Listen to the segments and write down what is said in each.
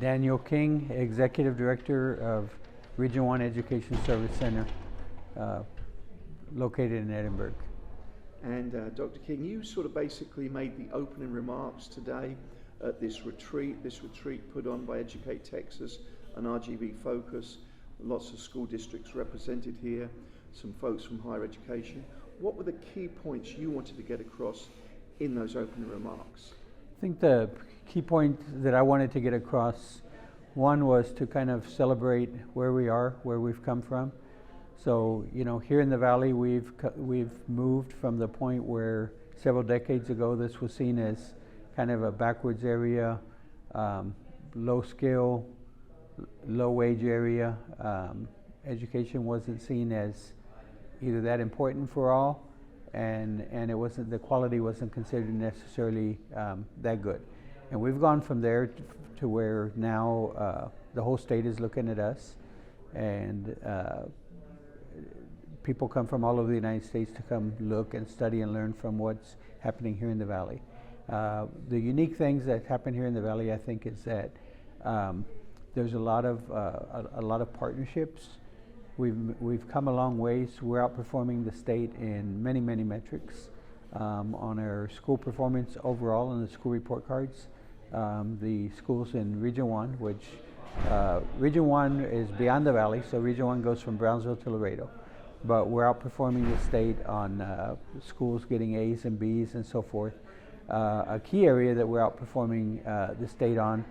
Daniel King, Executive Director of Region 1 Education Service Center, located in Edinburgh. And Dr. King, you sort of basically made the opening remarks today at this retreat put on by Educate Texas and RGV Focus. Lots of school districts represented here, some folks from higher education. What were the key points you wanted to get across in those opening remarks? I think the key point that I wanted to get across, one was to kind of celebrate where we are, where we've come from. So, you know, here in the Valley, we've moved from the point where several decades ago this was seen as kind of a backwards area, low skill, low wage area. Education wasn't seen as either that important for all, and it wasn't, the quality wasn't considered necessarily that good. And we've gone from there to where now the whole state is looking at us, and people come from all over the United States to come look and study and learn from what's happening here in the Valley. The unique things that happen here in the Valley, I think, is that there's a lot of partnerships. We've come a long ways. We're outperforming the state in many metrics on our school performance overall in the school report cards. The schools in Region 1, which Region 1 is beyond the Valley, so Region 1 goes from Brownsville to Laredo. But we're outperforming the state on schools getting A's and B's and so forth. A key area that we're outperforming the state on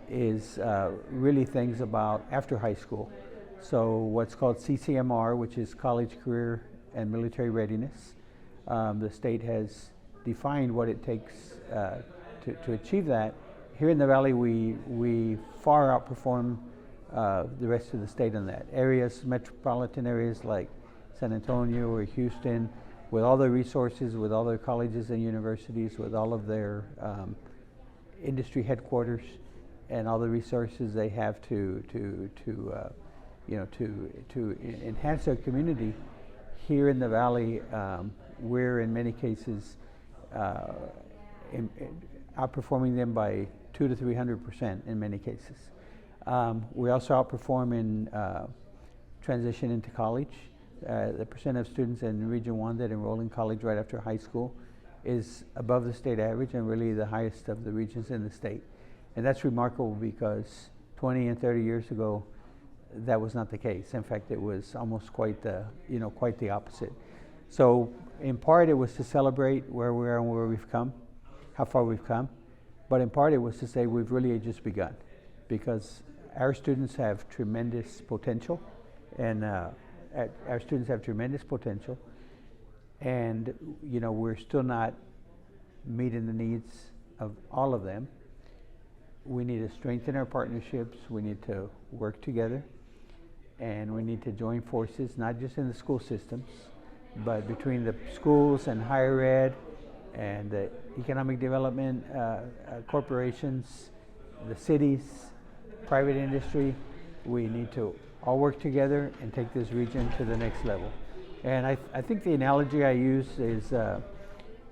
is really things about after high school. So what's called CCMR, which is College, Career, and Military Readiness. The state has defined what it takes to achieve that. Here in the Valley, we far outperform the rest of the state on that. Areas, metropolitan areas like San Antonio or Houston, with all their resources, with all their colleges and universities, with all of their industry headquarters, and all the resources they have to enhance their community. Here in the Valley, we're in many cases outperforming them by 200 to 300% in many cases. We also outperform in transition into college. The percent of students in Region 1 that enroll in college right after high school is above the state average and really the highest of the regions in the state. And that's remarkable because 20 and 30 years ago, that was not the case. In fact, it was almost quite the opposite. So in part it was to celebrate where we are and where we've come, how far we've come. But in part it was to say we've really just begun, because our students have tremendous potential, and our students have tremendous potential, and we're still not meeting the needs of all of them. We need to strengthen our partnerships. We need to work together, and we need to join forces, not just in the school systems, but between the schools and higher ed and the economic development corporations, the cities, private industry. We need to all work together and take this region to the next level. And I think the analogy I use is, in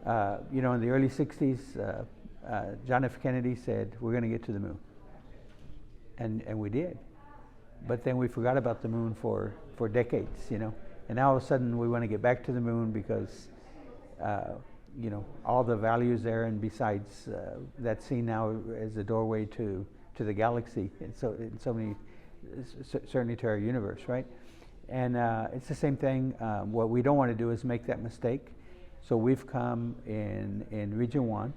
the early 60s, John F. Kennedy said, we're going to get to the moon. And we did. But then we forgot about the moon for decades, And now all of a sudden we want to get back to the moon because, all the values there, and besides, that's seen now as a doorway to the galaxy, and so in so many, certainly to our universe, right? And it's the same thing. What we don't want to do is make that mistake. So we've come in Region 1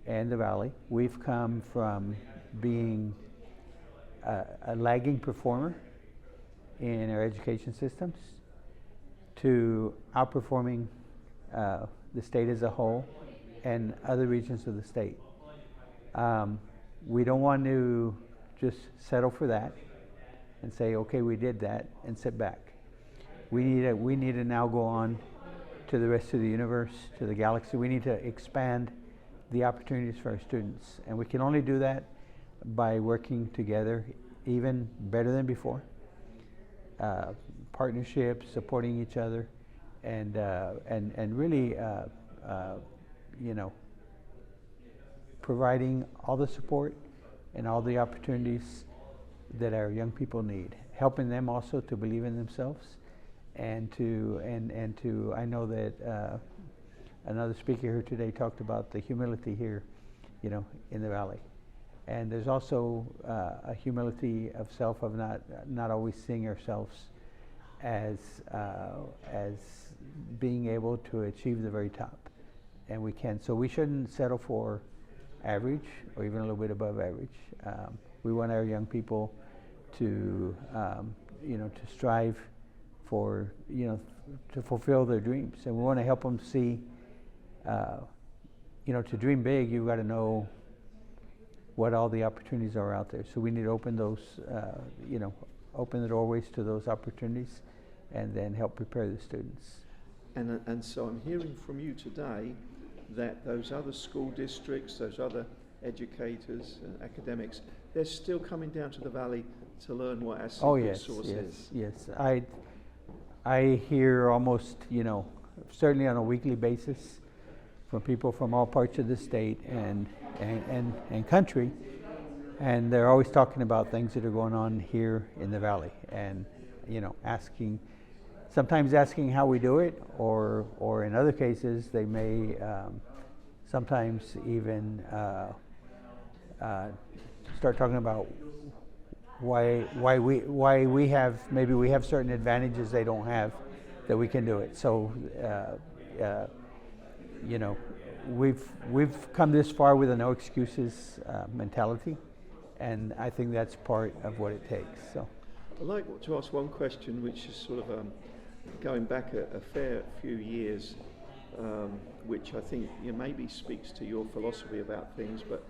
and the Valley. We've come from being a lagging performer in our education systems to outperforming the state as a whole and other regions of the state. We don't want to just settle for that and say, okay, we did that, and sit back. We need to now go on to the rest of the universe, to the galaxy. We need to expand the opportunities for our students, and we can only do that by working together even better than before. Partnerships, supporting each other, and really providing all the support and all the opportunities that our young people need, helping them also to believe in themselves, and to I know that another speaker here today talked about the humility here, in the Valley, and there's also a humility of self, of not always seeing ourselves as being able to achieve the very top, and we can. So we shouldn't settle for average or even a little bit above average. We want our young people to to strive for to fulfill their dreams, and we want to help them see. To dream big, you've got to know what all the opportunities are out there. So we need to open those, open the doorways to those opportunities, and then help prepare the students. And so I'm hearing from you today that those other school districts, those other educators and academics, they're still coming down to the Valley to learn what our secret sauce is. Yes. I hear almost, certainly on a weekly basis, from people from all parts of the state and country, and they're always talking about things that are going on here in the Valley, and sometimes asking how we do it, or in other cases they may sometimes even start talking about why we have certain advantages they don't have, that we can do it. So we've come this far with a no excuses mentality, and I think that's part of what it takes. So I'd like to ask one question, which is sort of going back a fair few years, which I think maybe speaks to your philosophy about things. But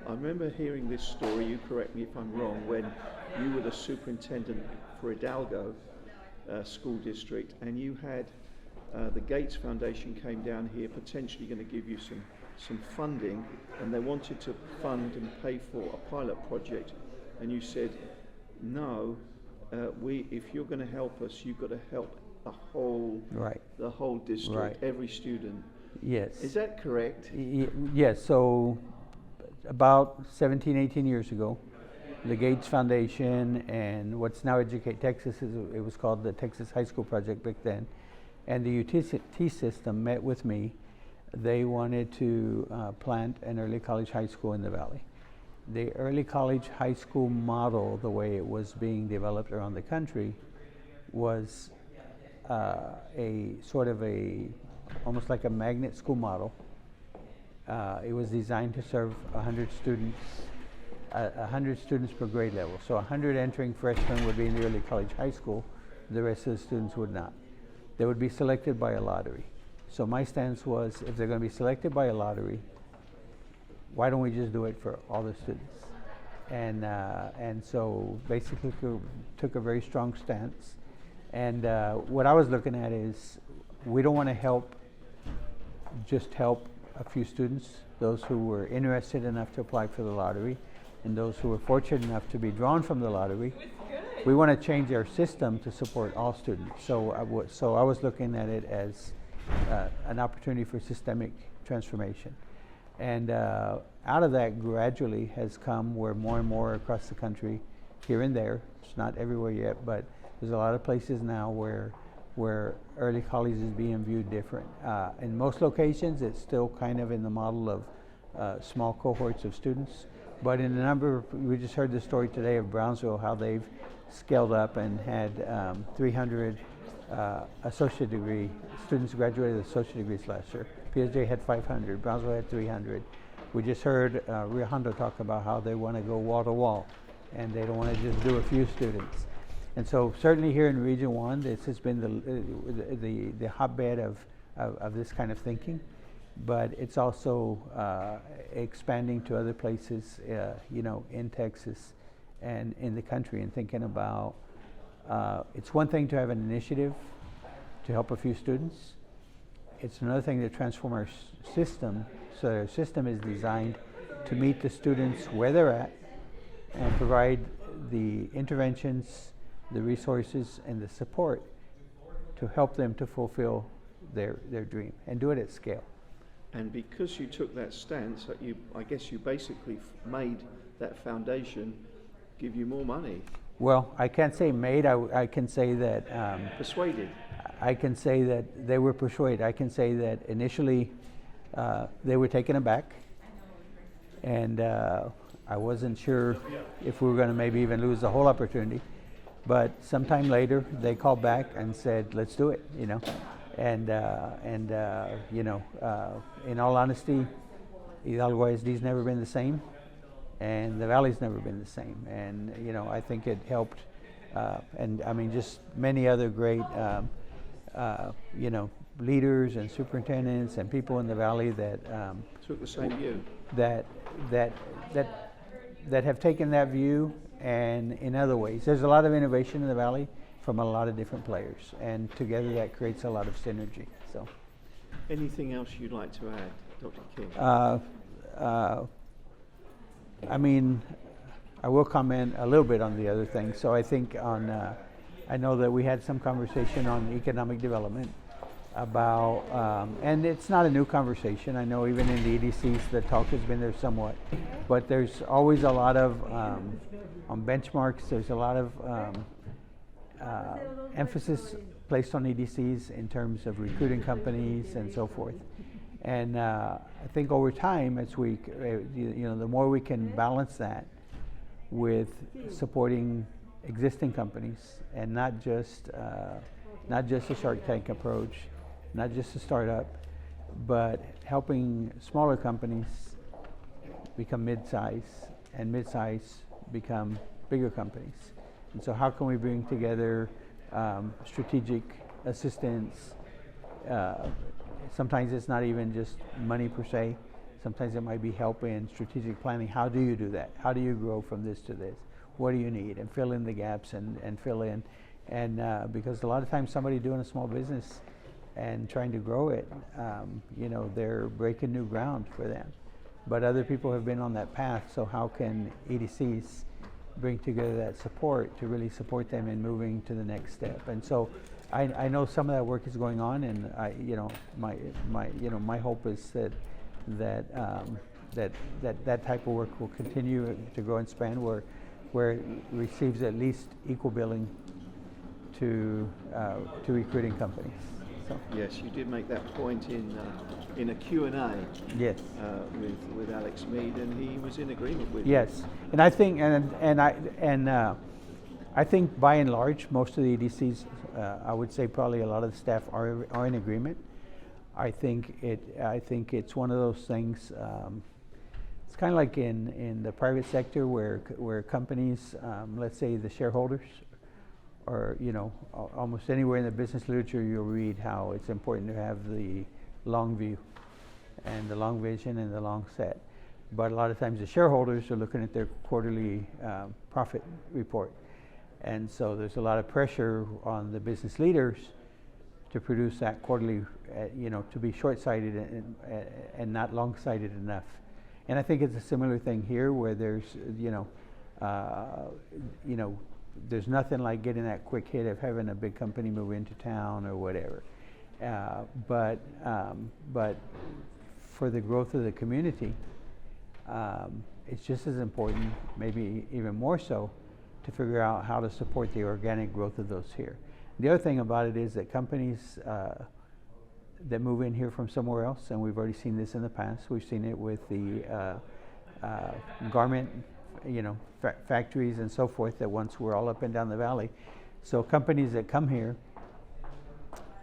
I remember hearing this story, you correct me if I'm wrong, when you were the superintendent for Hidalgo school district, and you had the Gates Foundation came down here, potentially going to give you some funding, and they wanted to fund and pay for a pilot project, and you said, no, if you're going to help us, you've got to help the whole district, every student. Yes. Is that correct? Yes. So about 17, 18 years ago, the Gates Foundation and what's now Educate Texas, it was called the Texas High School Project back then, and the UT system met with me. They wanted to plant an early college high school in the Valley. The early college high school model, the way it was being developed around the country, was a sort of almost like a magnet school model. It was designed to serve 100 students, 100 students per grade level. So 100 entering freshmen would be in the early college high school. The rest of the students would not. They would be selected by a lottery. So my stance was, if they're going to be selected by a lottery, why don't we just do it for all the students? And so basically took a very strong stance. And what I was looking at is, we don't want to just help a few students, those who were interested enough to apply for the lottery, and those who were fortunate enough to be drawn from the lottery. We want to change our system to support all students. So I was looking at it as an opportunity for systemic transformation. And out of that gradually has come where more and more across the country, here and there, it's not everywhere yet, but there's a lot of places now where early college is being viewed different. In most locations, it's still kind of in the model of small cohorts of students. But in a number, we just heard the story today of Brownsville, how they've scaled up and had 300 associate degree students graduated with associate degrees last year. PSJ had 500, Brownsville had 300. We just heard Rio Hondo talk about how they want to go wall to wall, and they don't want to just do a few students. And so certainly here in Region 1, this has been the hotbed of this kind of thinking, but it's also expanding to other places, in Texas and in the country, and thinking about, it's one thing to have an initiative to help a few students. It's another thing to transform our system, so our system is designed to meet the students where they're at and provide the interventions, the resources, and the support to help them to fulfill their dream, and do it at scale. And because you took that stance, I guess you basically made that foundation give you more money? Well, I can't say made. I can say that Persuaded. I can say that they were persuaded. I can say that initially they were taken aback, and I wasn't sure if we were going to maybe even lose the whole opportunity. But sometime later, they called back and said, "Let's do it," you know. And you know, in all honesty, Hidalgo ISD's never been the same, and the Valley's never been the same. And you know, I think it helped, and I mean, just many other great, you know, leaders and superintendents and people in the Valley that Took the same view. that have taken that view, and in other ways. There's a lot of innovation in the Valley from a lot of different players, and together that creates a lot of synergy. So, Anything else you'd like to add, Dr. King? I mean, I will comment a little bit on the other things. So I think on, I know that we had some conversation on economic development about, and it's not a new conversation. I know even in the EDCs the talk has been there somewhat, but there's always a lot of, on benchmarks, there's a lot of emphasis placed on EDCs in terms of recruiting companies and so forth. And I think over time, as we, you know, the more we can balance that with supporting existing companies and not just a Shark Tank approach, not just a startup, but helping smaller companies become mid-size and mid-size become bigger companies. And so how can we bring together strategic assistance? Sometimes it's not even just money per se. Sometimes it might be help in strategic planning. How do you do that? How do you grow from this to this? What do you need? And fill in the gaps and fill in. And because a lot of times somebody doing a small business and trying to grow it, you know, they're breaking new ground for them. But other people have been on that path, so how can EDCs bring together that support to really support them in moving to the next step? And so I know some of that work is going on, and you know, my hope is that type of work will continue to grow and expand, where it receives at least equal billing to recruiting companies. So. Yes, you did make that point in a Q&A. Yes. With Alex Mead, and he was in agreement with. Yes, and I think I think by and large most of the EDCs, I would say probably a lot of the staff are in agreement. I think it's one of those things. It's kind of like in the private sector where companies, let's say the shareholders, or you know, almost anywhere in the business literature you'll read how it's important to have the long view and the long vision and the long set. But a lot of times the shareholders are looking at their quarterly profit report. And so there's a lot of pressure on the business leaders to produce that quarterly, you know, to be short-sighted and not long-sighted enough. And I think it's a similar thing here where there's, you know, there's nothing like getting that quick hit of having a big company move into town or whatever. But for the growth of the community, it's just as important, maybe even more so, to figure out how to support the organic growth of those here. The other thing about it is that companies that move in here from somewhere else, and we've already seen this in the past, we've seen it with the garment, you know, factories and so forth that once were all up and down the valley. So companies that come here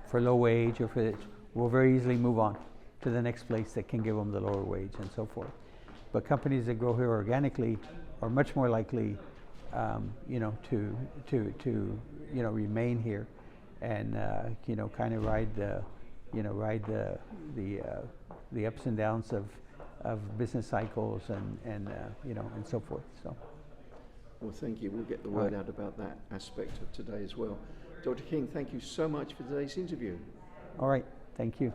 for low wage or for this will very easily move on to the next place that can give them the lower wage and so forth. But companies that grow here organically are much more likely, you know, to you know, remain here and you know, kind of ride the ups and downs of business cycles and you know, and so forth. So. Well, thank you. We'll get the word out about that aspect of today as well. Dr. King, thank you so much for today's interview. All right. Thank you.